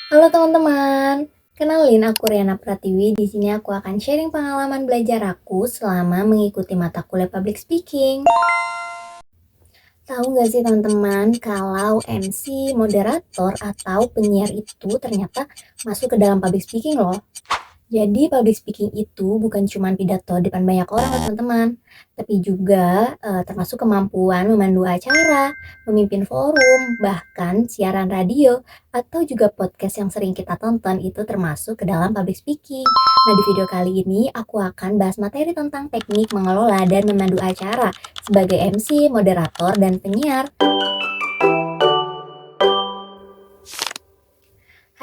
Halo teman-teman, kenalin aku Riana Pratiwi. Di sini aku akan sharing pengalaman belajar aku selama mengikuti mata kuliah public speaking. Tahu nggak sih teman-teman, kalau MC, moderator, atau penyiar itu ternyata masuk ke dalam public speaking loh. Jadi public speaking itu bukan cuma pidato depan banyak orang loh teman-teman, tapi juga termasuk kemampuan memandu acara, memimpin forum, bahkan siaran radio, atau juga podcast yang sering kita tonton itu termasuk ke dalam public speaking. Nah, di video kali ini aku akan bahas materi tentang teknik mengelola dan memandu acara sebagai MC, moderator, dan penyiar.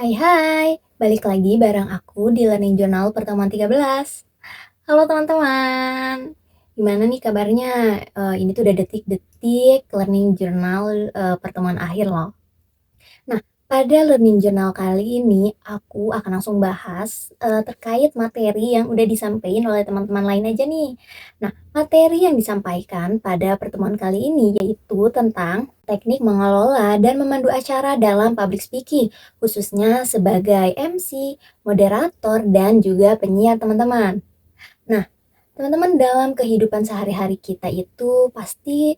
Hai, balik lagi bareng aku di Learning Journal pertemuan 13. Halo teman-teman, gimana nih kabarnya? Ini tuh udah detik-detik Learning Journal pertemuan akhir loh. Nah, pada Learning Journal kali ini aku akan langsung bahas terkait materi yang udah disampaikan oleh teman-teman lain aja nih. Nah, materi yang disampaikan pada pertemuan kali ini yaitu tentang teknik mengelola dan memandu acara dalam public speaking, khususnya sebagai MC, moderator, dan juga penyiar teman-teman. Nah, teman-teman dalam kehidupan sehari-hari kita itu pasti,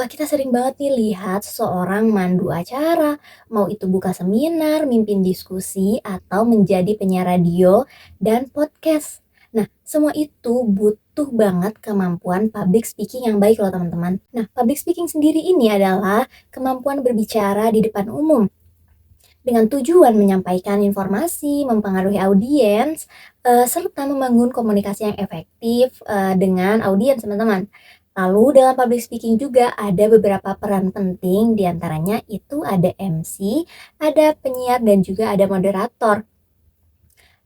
kita sering banget nih lihat seseorang mandu acara, mau itu buka seminar, mimpin diskusi, atau menjadi penyiar radio dan podcast. Nah, semua itu butuh banget kemampuan public speaking yang baik loh teman-teman. Nah, public speaking sendiri ini adalah kemampuan berbicara di depan umum dengan tujuan menyampaikan informasi, mempengaruhi audiens, serta membangun komunikasi yang efektif dengan audiens teman-teman. Lalu dalam public speaking juga ada beberapa peran penting, diantaranya itu ada MC, ada penyiar, dan juga ada moderator.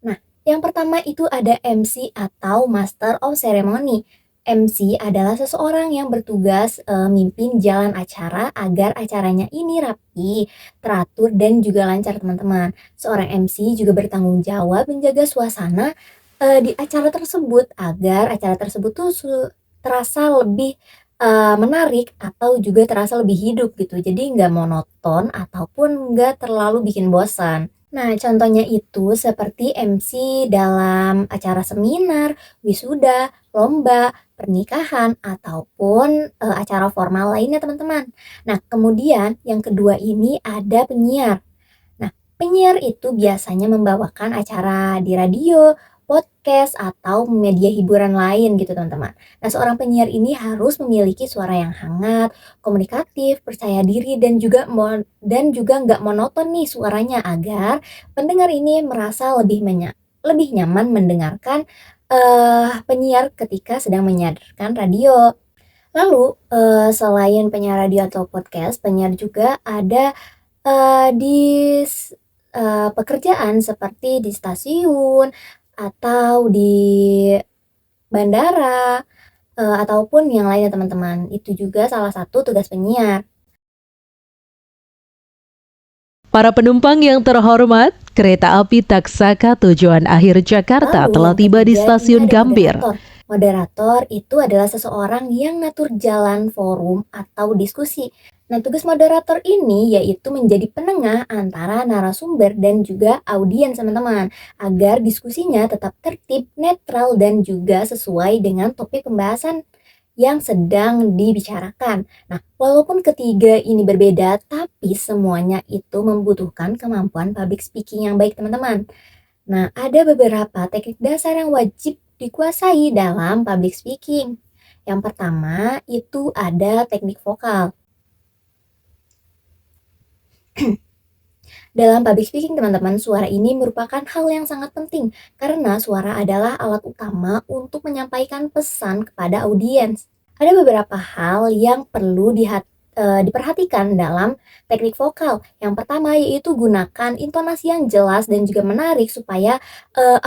Nah, yang pertama itu ada MC atau Master of Ceremony. MC adalah seseorang yang bertugas mimpin jalan acara agar acaranya ini rapi, teratur, dan juga lancar teman-teman. Seorang MC juga bertanggung jawab menjaga suasana di acara tersebut agar acara tersebut tuh terasa lebih menarik atau juga terasa lebih hidup gitu. Jadi nggak monoton ataupun nggak terlalu bikin bosan. Nah, contohnya itu seperti MC dalam acara seminar, wisuda, lomba, pernikahan, ataupun acara formal lainnya teman-teman. Nah, kemudian yang kedua ini ada penyiar. Nah, penyiar itu biasanya membawakan acara di radio, podcast, atau media hiburan lain gitu teman-teman. Nah, seorang penyiar ini harus memiliki suara yang hangat, komunikatif, percaya diri, dan juga nggak monoton nih suaranya agar pendengar ini merasa lebih nyaman mendengarkan penyiar ketika sedang menyiarkan radio. Lalu selain penyiar radio atau podcast, penyiar juga ada di pekerjaan seperti di stasiun atau di bandara, ataupun yang lainnya teman-teman. Itu juga salah satu tugas penyiar. Para penumpang yang terhormat, kereta api Taksaka tujuan akhir Jakarta Lalu telah yang tiba di ketiga ini stasiun ada Gambir. moderator. Moderator itu adalah seseorang yang ngatur jalan forum atau diskusi. Nah, tugas moderator ini yaitu menjadi penengah antara narasumber dan juga audiens teman-teman, agar diskusinya tetap tertib, netral, dan juga sesuai dengan topik pembahasan yang sedang dibicarakan. Nah, walaupun ketiga ini berbeda, tapi semuanya itu membutuhkan kemampuan public speaking yang baik teman-teman. Nah, ada beberapa teknik dasar yang wajib dikuasai dalam public speaking. Yang pertama itu ada teknik vokal. Dalam public speaking teman-teman, suara ini merupakan hal yang sangat penting karena suara adalah alat utama untuk menyampaikan pesan kepada audiens. Ada beberapa hal yang perlu diperhatikan dalam teknik vokal. Yang pertama yaitu gunakan intonasi yang jelas dan juga menarik supaya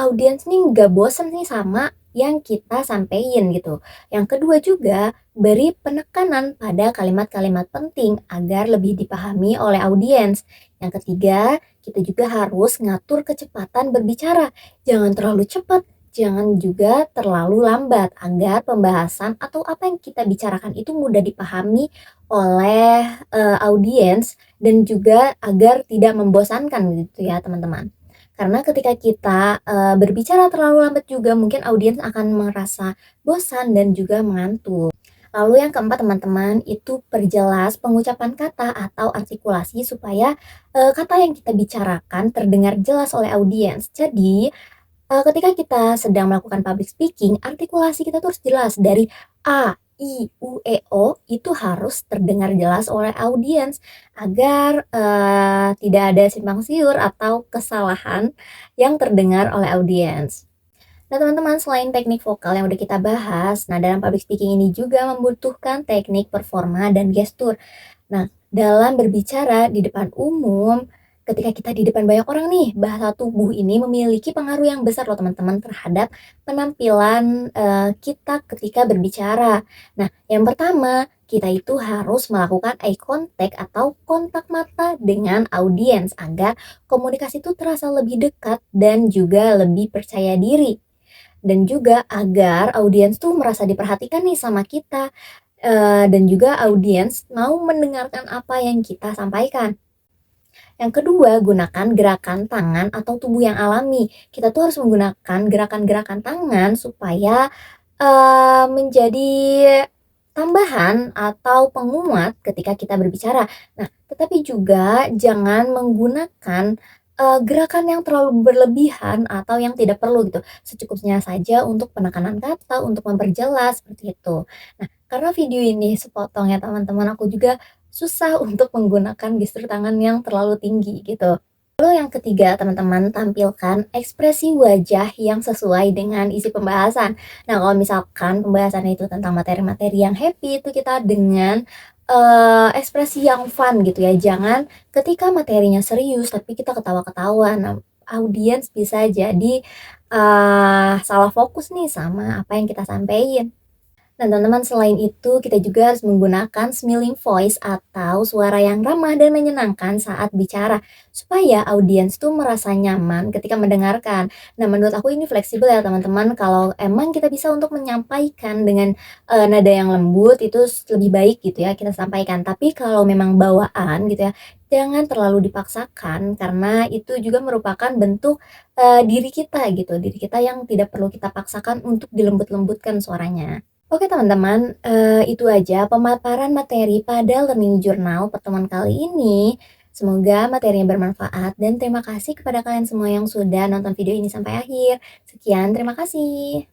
audiens nih nggak bosan nih sama yang kita sampaikan gitu. Yang kedua juga beri penekanan pada kalimat-kalimat penting agar lebih dipahami oleh audiens. Yang ketiga, kita juga harus ngatur kecepatan berbicara. Jangan terlalu cepat, jangan juga terlalu lambat agar pembahasan atau apa yang kita bicarakan itu mudah dipahami oleh, audiens dan juga agar tidak membosankan gitu ya teman-teman. Karena ketika kita, berbicara terlalu lambat juga mungkin audiens akan merasa bosan dan juga mengantuk. Lalu yang keempat teman-teman, itu perjelas pengucapan kata atau artikulasi supaya, kata yang kita bicarakan terdengar jelas oleh audiens. Jadi, ketika kita sedang melakukan public speaking, artikulasi kita tuh harus jelas dari A, I, U, E, O itu harus terdengar jelas oleh audiens agar, tidak ada simpang siur atau kesalahan yang terdengar oleh audiens. Nah, teman-teman, selain teknik vokal yang udah kita bahas, nah dalam public speaking ini juga membutuhkan teknik performa dan gestur. Nah, dalam berbicara di depan umum, ketika kita di depan banyak orang nih, bahasa tubuh ini memiliki pengaruh yang besar loh teman-teman terhadap penampilan, kita ketika berbicara. Nah, yang pertama, kita itu harus melakukan eye contact atau kontak mata dengan audiens agar komunikasi itu terasa lebih dekat dan juga lebih percaya diri. Dan juga agar audiens tuh merasa diperhatikan nih sama kita, dan juga audiens mau mendengarkan apa yang kita sampaikan. Yang kedua, gunakan gerakan tangan atau tubuh yang alami. Kita tuh harus menggunakan gerakan-gerakan tangan supaya, menjadi tambahan atau penguat ketika kita berbicara. Nah, tetapi juga jangan menggunakan, gerakan yang terlalu berlebihan atau yang tidak perlu gitu. Secukupnya saja untuk penekanan kata, untuk memperjelas, seperti itu. Nah, karena video ini sepotong ya teman-teman, aku juga susah untuk menggunakan gestur tangan yang terlalu tinggi gitu. Lalu yang ketiga teman-teman, tampilkan ekspresi wajah yang sesuai dengan isi pembahasan. Nah, kalau misalkan pembahasannya itu tentang materi-materi yang happy, itu kita dengan, ekspresi yang fun gitu ya. Jangan ketika materinya serius tapi kita ketawa-ketawa. Nah, audiens bisa jadi, salah fokus nih sama apa yang kita sampaikan. Nah, teman-teman, selain itu kita juga harus menggunakan smiling voice atau suara yang ramah dan menyenangkan saat bicara, supaya audiens tuh merasa nyaman ketika mendengarkan. Nah, menurut aku ini fleksibel ya teman-teman, kalau emang kita bisa untuk menyampaikan dengan, nada yang lembut itu lebih baik gitu ya kita sampaikan. Tapi kalau memang bawaan gitu ya, jangan terlalu dipaksakan karena itu juga merupakan bentuk, diri kita gitu, diri kita yang tidak perlu kita paksakan untuk dilembut-lembutkan suaranya. Oke teman-teman, itu aja pemaparan materi pada Learning Journal pertemuan kali ini. Semoga materinya bermanfaat dan terima kasih kepada kalian semua yang sudah nonton video ini sampai akhir. Sekian, terima kasih.